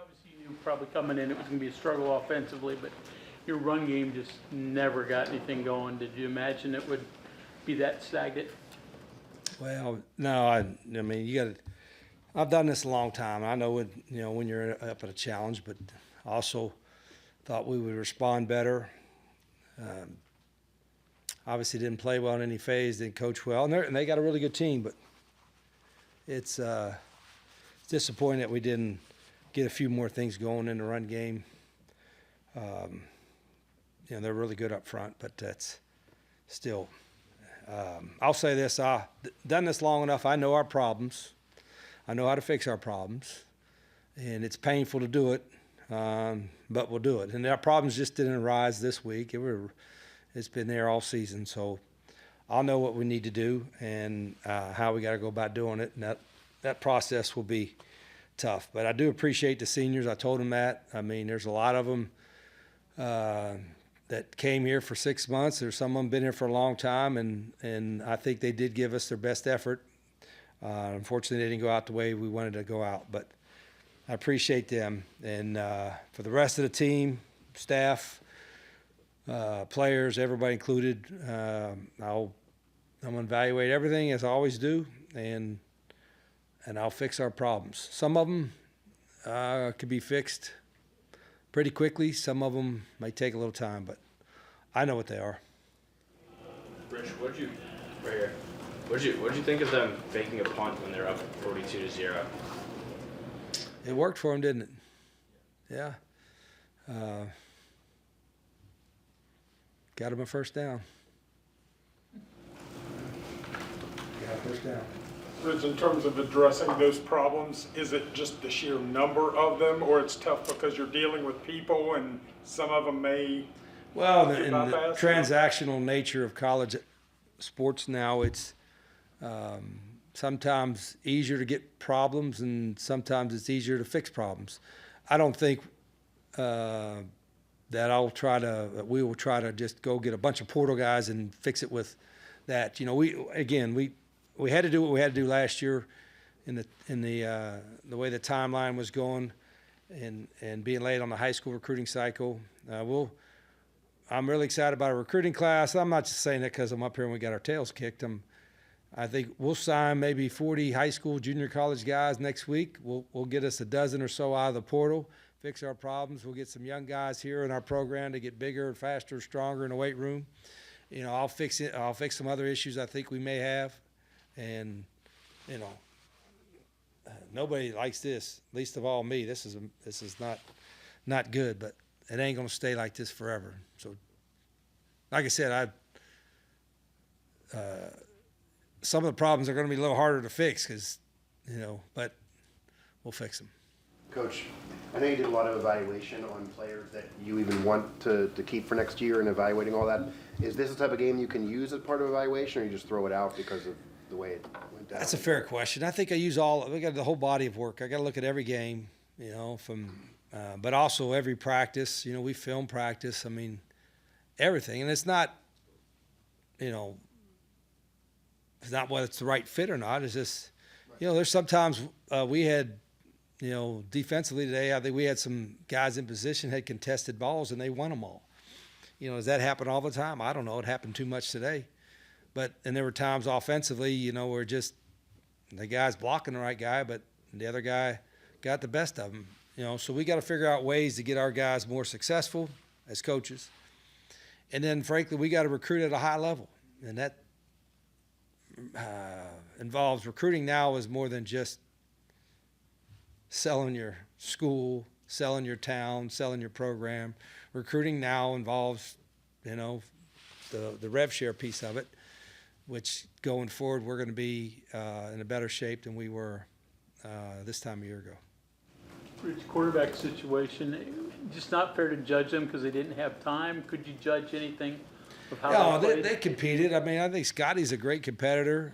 obviously you knew probably coming in it was going to be a struggle offensively, but your run game just never got anything going. Did you imagine it would be that stagnant? Well, no, I mean, you got to. I've done this a long time. I know when you're up at a challenge, but also thought we would respond better. Um, Obviously, didn't play well in any phase, didn't coach well, and they got a really good team. But it's disappointing that we didn't get a few more things going in the run game. They're really good up front, but that's still. I'll say this: I've done this long enough. I know our problems. I know how to fix our problems, and it's painful to do it, but we'll do it. And our problems just didn't arise this week. It's been there all season, so I'll know what we need to do and how we got to go about doing it. And that process will be tough. But I do appreciate the seniors. I told them that. I mean, there's a lot of them that came here for 6 months. There's some of them been here for a long time, and I think they did give us their best effort. Unfortunately, they didn't go out the way we wanted to go out, but I appreciate them. And for the rest of the team, staff, players, everybody included, I'm going to evaluate everything as I always do, and I'll fix our problems. Some of them could be fixed pretty quickly. Some of them may take a little time, but I know what they are. Rich, what'd you think of them faking a punt when they're up 42-0? It worked for them, didn't it? Yeah. Got them a first down. Got a first down. Rich, in terms of addressing those problems, is it just the sheer number of them, or it's tough because you're dealing with people and some of them may in the transactional nature of college sports now, it's sometimes easier to get problems and sometimes it's easier to fix problems. I don't think that we will try to just go get a bunch of portal guys and fix it with that. You know, we had to do what we had to do last year in the way the timeline was going and being late on the high school recruiting cycle. I'm really excited about our recruiting class. I'm not just saying that because I'm up here and we got our tails kicked. I think we'll sign maybe 40 high school, junior college guys next week. We'll get us a dozen or so out of the portal, fix our problems. We'll get some young guys here in our program to get bigger, faster, stronger in the weight room. You know, I'll fix it. I'll fix some other issues I think we may have. And, you know, nobody likes this, least of all me. This is not good, but it ain't going to stay like this forever. So, like I said, some of the problems are going to be a little harder to fix because, you know, but we'll fix them. Coach, I know you did a lot of evaluation on players that you even want to keep for next year and evaluating all that. Is this the type of game you can use as part of evaluation, or you just throw it out because of the way it went down? That's a fair question. I think we got the whole body of work. I got to look at every game, you know, but also every practice. You know, we film practice. I mean, everything. And it's not, you know, it's not whether it's the right fit or not. It's just, you know, there's sometimes we had, you know, defensively today, I think we had some guys in position, had contested balls, and they won them all. You know, does that happen all the time? I don't know. It happened too much today. And there were times offensively, you know, where just the guy's blocking the right guy, but the other guy got the best of him. You know, so we got to figure out ways to get our guys more successful as coaches. And then, frankly, we got to recruit at a high level. And that involves recruiting now is more than just selling your school, selling your town, selling your program. Recruiting now involves, you know, the rev share piece of it, which going forward we're going to be in a better shape than we were this time a year ago. Rich, quarterback situation, just not fair to judge them because they didn't have time. Could you judge anything of how they competed. I mean, I think Scotty's a great competitor.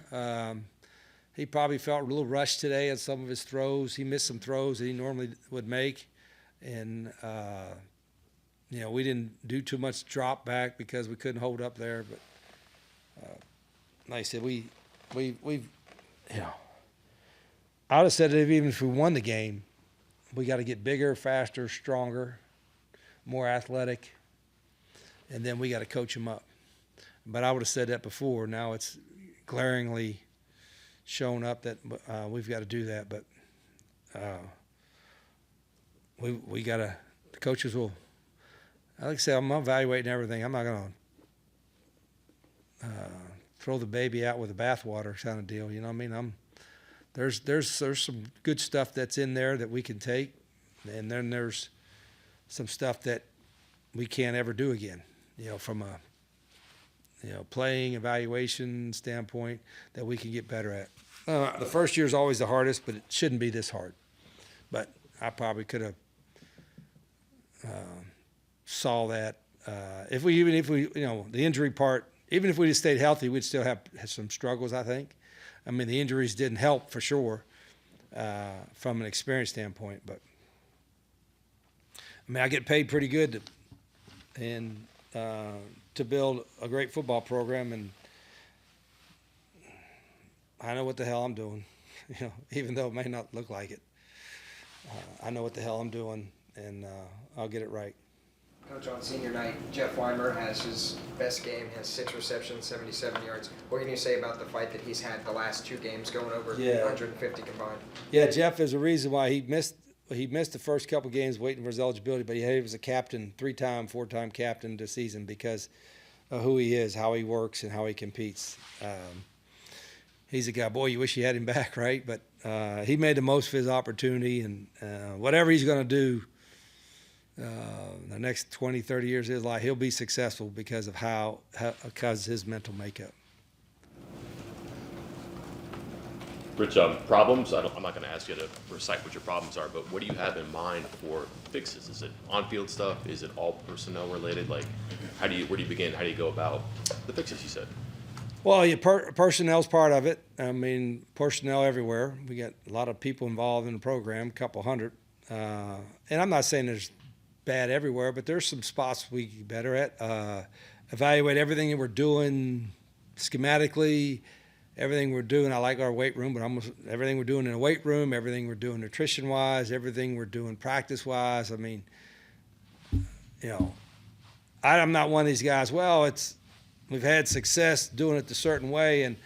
He probably felt a little rushed today on some of his throws. He missed some throws that he normally would make. And, you know, we didn't do too much drop back because we couldn't hold up there. But like I said, we you know, I would have said that even if we won the game, we got to get bigger, faster, stronger, more athletic, and then we got to coach them up. But I would have said that before. Now it's glaringly shown up that we've got to do that. But we got to. The coaches will. Like I said, I'm evaluating everything. I'm not going to throw the baby out with the bathwater kind of deal. You know what I mean? There's some good stuff that's in there that we can take, and then there's some stuff that we can't ever do again. You know, from a playing evaluation standpoint that we can get better at. The first year is always the hardest, but it shouldn't be this hard. But I probably could have saw that if we the injury part. Even if we just stayed healthy, we'd still have some struggles, I think. I mean, the injuries didn't help for sure from an experience standpoint. But, I mean, I get paid pretty good to build a great football program, and I know what the hell I'm doing, even though it may not look like it. I know what the hell I'm doing, and I'll get it right. Coach, on senior night, Jeff Weimer has his best game, has 6 receptions, 77 yards. What can you say about the fight that he's had the last 2 games, going over 150 combined? Yeah, Jeff is a reason why he missed the first couple games waiting for his eligibility, but he was a captain, 3-time, 4-time captain this season because of who he is, how he works, and how he competes. He's a guy, boy, you wish you had him back, right? But he made the most of his opportunity, and whatever he's going to do the next 20, 30 years of his life, he'll be successful because of because his mental makeup. Rich, problems, I'm not going to ask you to recite what your problems are, but what do you have in mind for fixes? Is it on-field stuff? Is it all personnel related? Like, where do you begin? How do you go about the fixes, you said? Well, personnel's part of it. I mean, personnel everywhere. We got a lot of people involved in the program, a couple hundred. And I'm not saying there's bad everywhere, but there's some spots we can get better at. Evaluate everything that we're doing schematically, everything we're doing. I like our weight room, but almost everything we're doing in the weight room, everything we're doing nutrition-wise, everything we're doing practice-wise. I mean, I'm not one of these guys, we've had success doing it a certain way, and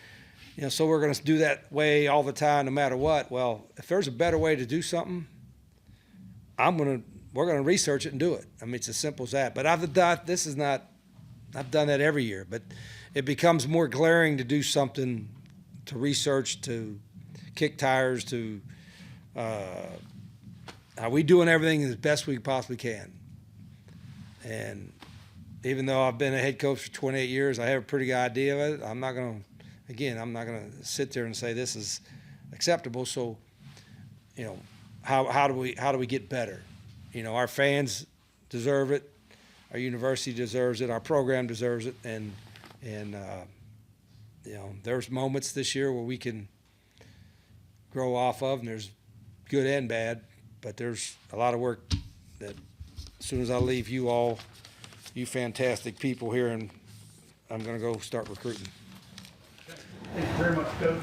so we're going to do that way all the time no matter what. Well, if there's a better way to do something, we're going to research it and do it. I mean, it's as simple as that. But I've done that every year, but it becomes more glaring to do something, to research, to kick tires, to are we doing everything as best we possibly can? And even though I've been a head coach for 28 years, I have a pretty good idea of it. I'm not going to sit there and say this is acceptable. So, how do we get better? Our fans deserve it. Our university deserves it. Our program deserves it. And there's moments this year where we can grow off of, and there's good and bad. But there's a lot of work that as soon as I leave you all, you fantastic people here, and I'm going to go start recruiting. Thank you very much, Coach.